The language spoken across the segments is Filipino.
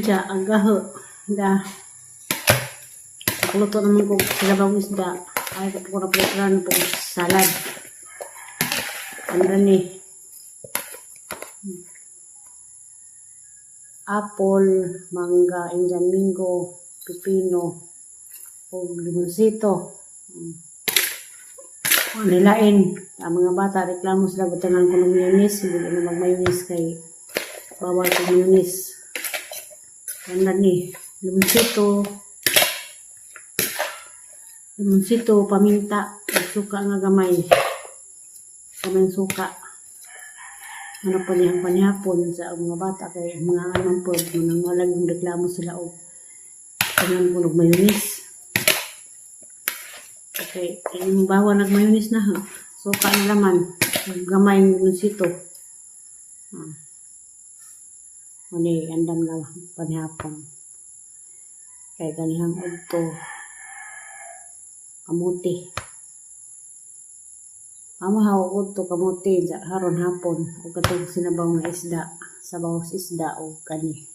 siya, agaho. Da. Nakuluto naman ko sila bang isda. Ay, ko na preparan po salad. Ano ni? Apple, mangga, Indian mango, pipino, o limonsito. Nilain. Ang mga bata, reklamo sila, butangan ko ng mayonnaise. Hindi na mag-mayonnaise kay bawal ko mayonnaise. Ano ni? Limonsito, paminta, suka nga gamay. Kamay suka. Ano pa niyang panihapon sa mga bata kay mga anong po, nang walang yung reklamo sila o tangan ko ng mayonnaise. Okay, yung bawa nag-mayonnaise na ha. Suka na laman. Gamay yung limonsito. Mali, andam na panihapon. Kaya ganihang udto. Kamuti. Amahaw udto kamuti sa haron hapon. O katong sinabaw na isda. Sabaw isda o kani.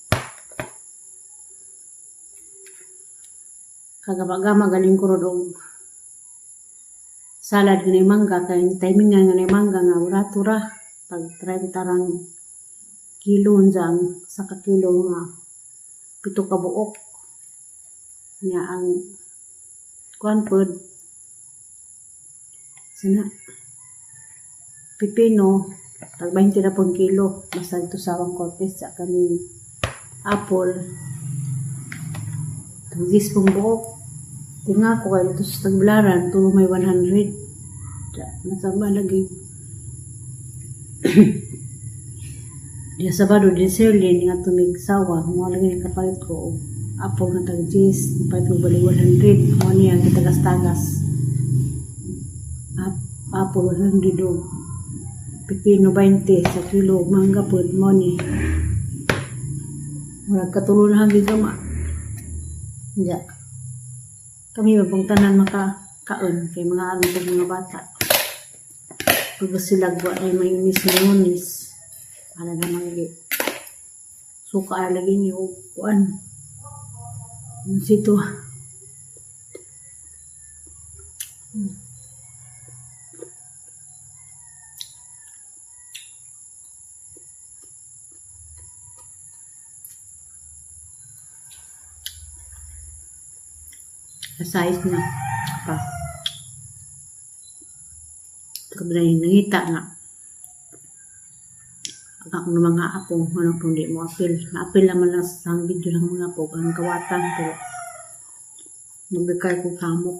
Kagama galing ko ron salad ng mangga. Kaya timing nga ng mangga nga ura-tura. Pag 30 tarang kilo dyan, sa kakilo nga 7 ka buok niya ang kuan pod sana pipino tag 20 na pong kilo basta ito sawang kortes sa kaming apple tag 10 pong buok tinga ko kayo ito sa tagbularan tulo may 100 nasaba lagi Dia Sabado din Serlin nga tumig sawa mo lagi ang kapalit ko apple nga tag 10 palit ko bali 100 mo niya gitagas-tagas apple 100 do pipino 20 sa kilo mangga pod mo ni murag katulo na hangin kama ya kami mabang tanan makakaon kay mga ano pag mga bata pag sila gwa ay mayonnaise ano naman lagi suka lagi niyo kuan sito size na pa kabila nangita nga ako ng mga apo, ano kung di mo apil. Na-apil naman lang sa video ng mga apo, ang kawatan, pero nagbigay ko kamok.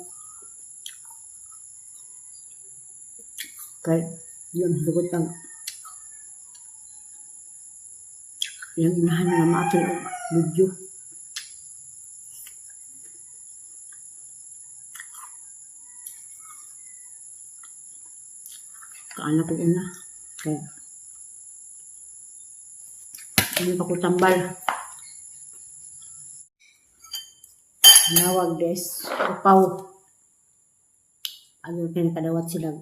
Kaya, yun, dugot ang yung inahan nga ma-apil ang video. Kaana ko una. Kaya, hindi pa ko tambal. Nawag guys. Upaw. Ano kadawat sila.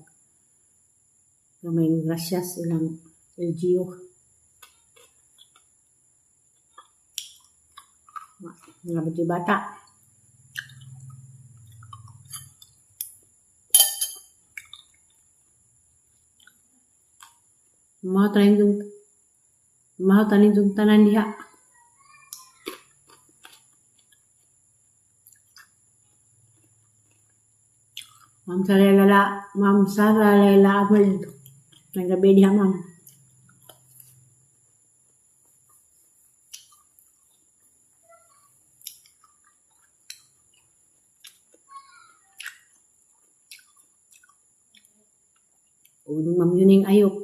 May gracias ilang LGU. Mga bati-bata. Mahal tanin yung tanan diha. Ma'am Sara Lela Abel. Nagabi diha ma'am. Unong ma'am yuning ayok.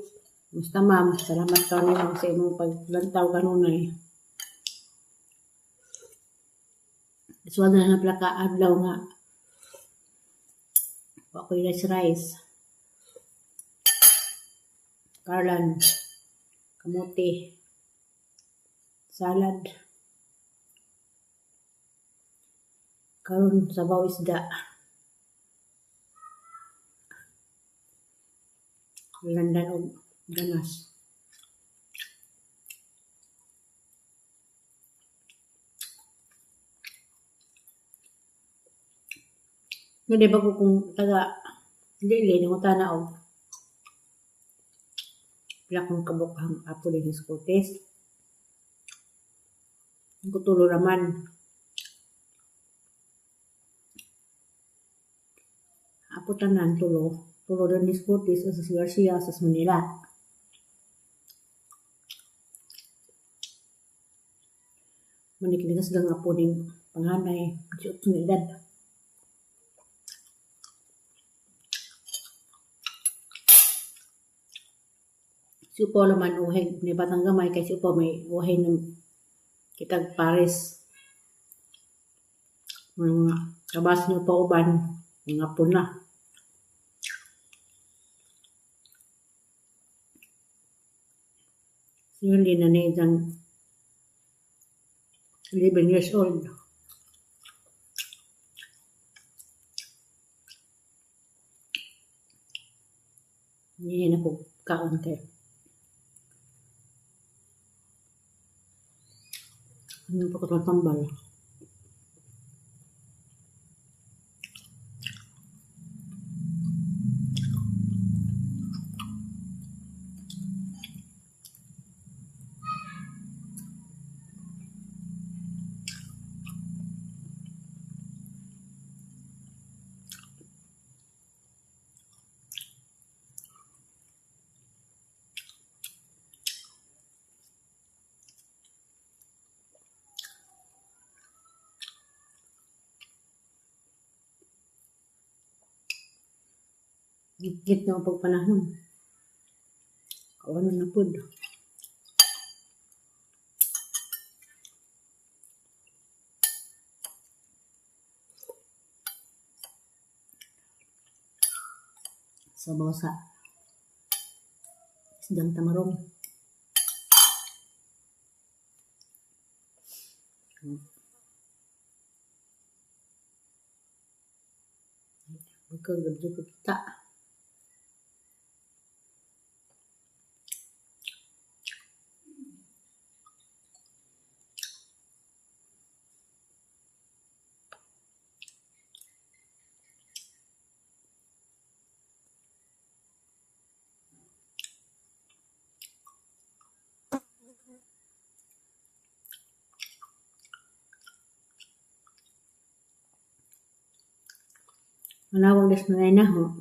Basta ma'am, salamat ka nilang sa imong paglantaw kanunay. Iswag na na plaka adlaw nga. Ako'y rice. Karlan. Kamote. Salad. Karon sabaw isda. Landan o ganas. Hindi ba ko kung taga dili ng tanaw. Pila kong kabukhang apo din sa Cortez. Ang kutulo raman. Apo tanan tulo. Tulo din ni Cortez sa Garcia sa Manila. Manikiligas gang apo ning panganay. Siyot ng edad. Si Upo naman uhay ni Batang Gamay kay si Upo may uhay ng kitag Paris. Mga kabas niyo pa uban, mga puna. Hindi na niya isang 11 years old. Hindi na po kaon kayo. Ano pa ko tambal? Git-git na ang pagpanahon. Kawan na po. Sa bosa. Isdang tamarong. Magkagabdo ko kita. Manawag des na na ho.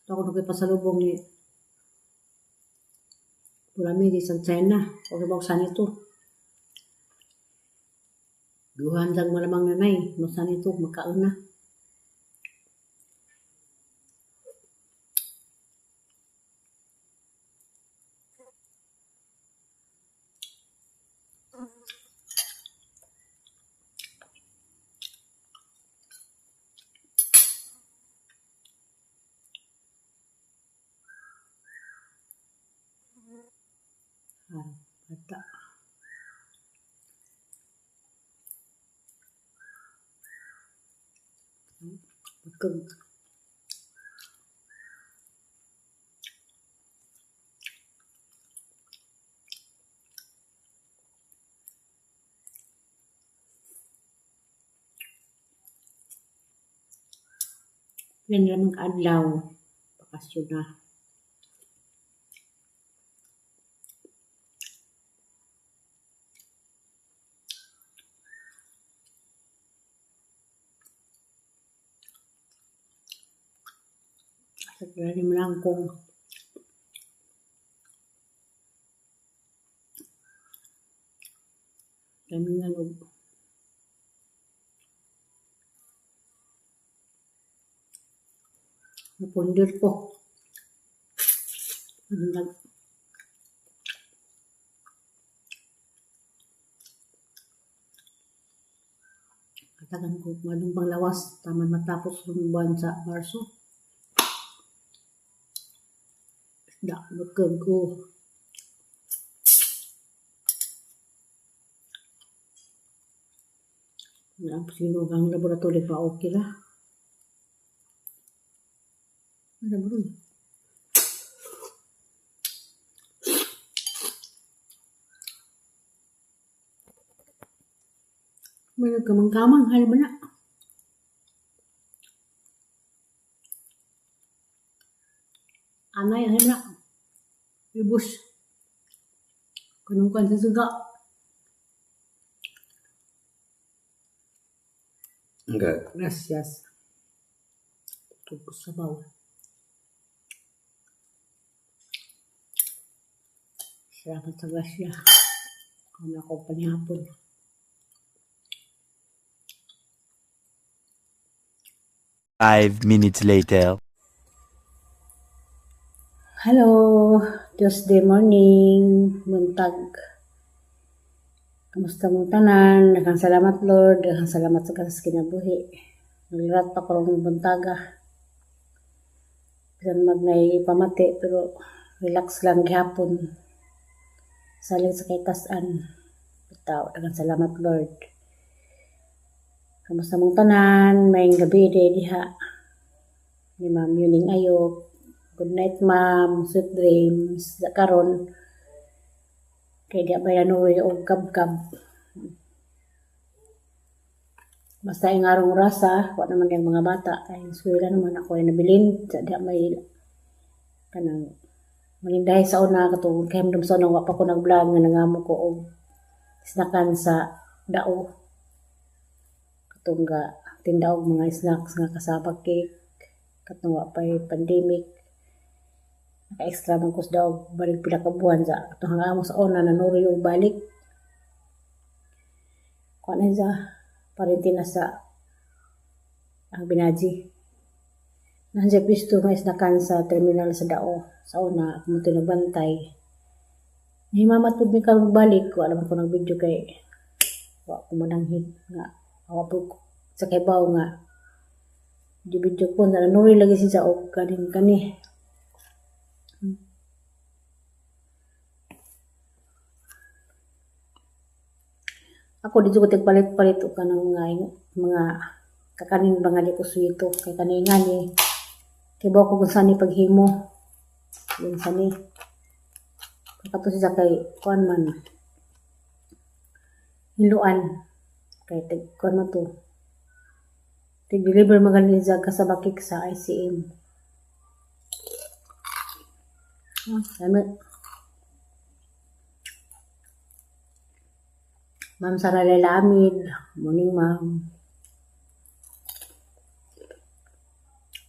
Ito ako nagpasalubong ni Pulami di sa China. O sabagsan ito. Duhan sang malamang nanay. Masan ito, magkaon na. Bata. Pagkag. Yan lang ang adlaw. Bakasyon na. Sa kaya mo lang kung kami nga loob. Napundir ko. Katagan ko manong panglawas. Taman matapos yung buwan sa Marso. Da, magkag ko. Ang sinugang laboratory pa okay la. Ano ba rin? May nagkamang-kamang, hal ba na? Anay, ano na. Ibus. Kanungkan sa suga. Enggak. Gracias. Tugos sa bawal. Salamat sa grasya. Kung ako panihapon. Five minutes later. Hello, Tuesday morning, buntag. Kamusta mong tanan? Daghang salamat Lord, daghang salamat sa kasas kinabuhi. Naglirat pa ko ng buntaga. Bisan magnay pamati, pero relax lang gihapon. Saling sa kaytasan. Bitaw, daghang salamat Lord. Kamusta mong tanan? Maying gabi diha. Ni Ma'am Yuning Ayop. Good night, ma'am. Sweet dreams. Karon kay di ba nanuwi og kab-kab. Basta yung arong rasa, wa naman yung mga bata. Kaya suwila naman ako ay nabilin. Di may kanang malindahay sa una katong kay himdom sa una wa pa ko nag-vlog nga nangamo ko og snackan sa dao. Katong ga tinda og mga snacks nga kasabag cake. Katong wa pa'y pandemic. Naka-extra man ko daw balik pila ka buwan sa itong hangamo sa una nanuri yung balik kung ano sa parintina sa ang binaji nandiyan pisto nga isnakan sa terminal sa dao sa una kung ito nagbantay himamat po may karong balik ko alam ko ng video kay wa ko mananghid nga awa po sa kaybaw nga di video ko na nanuri lagi siya og kani ako dito ko tigpalit-palit o ka ng mga kakanin ba nga di ko suwito kay kanina ni kay ba ko kung saan ni paghimo yun saan ni kakato siya kay kuan man hiluan kay kuan mo to tig-deliver magaling siya kasabakik sa ICM Ma'am Sara Lelamid, morning ma'am.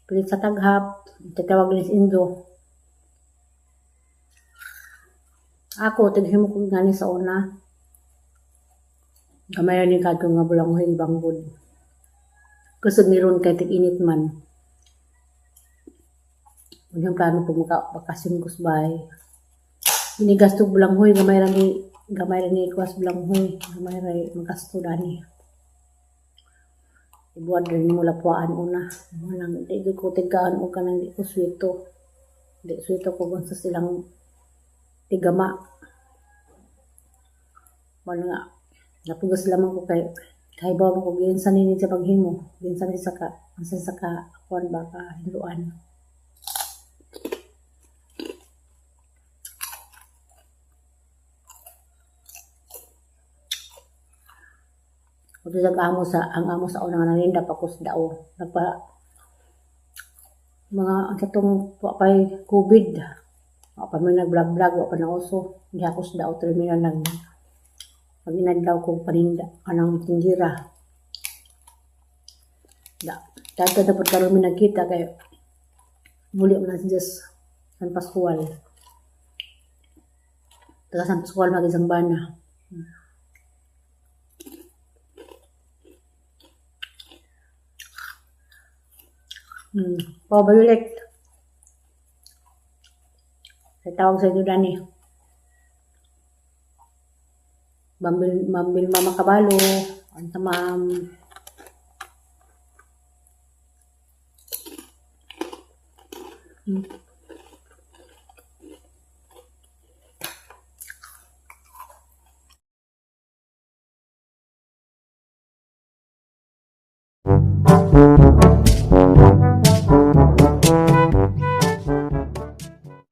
Pilit sa taghap, tatawag ni Indo. Ako, tighimo ko gani sa una. Kamay ni kadto nga bulang huy banggod. Kusog ni ron kay tig-init man. Unyang plano po makabakasyon ko sa bahay. Inigasto bulang huy, gamay ni kuwas bulang huy, gamay rin magasto dani. Ibuad rin mo lapuan una. Walang, di ko tigaan o ka nang di ko swito. Di swito ko kung sa silang tigama. Wala nga, napugas lamang ko kay bawa ko ginsan ni sa paghimo. Ginsan ni sa kuwan ba ka hiluan. Kung ang amo sa unang naninda pa ko sa dao. Mga katong pay COVID. Pa may nag-vlog-vlog, pa na uso. Hindi ako sa dao terminal lang. Pag inadlaw kong paninda, anang tingira. Dahil dapat karoon may nagkita kayo. Muli mo na si Diyos San Pascual. Taga San Pascual mag-isang bana. Violet. Saya tawag sa inyo dani. Mambil mama kabalo. Anta ma'am.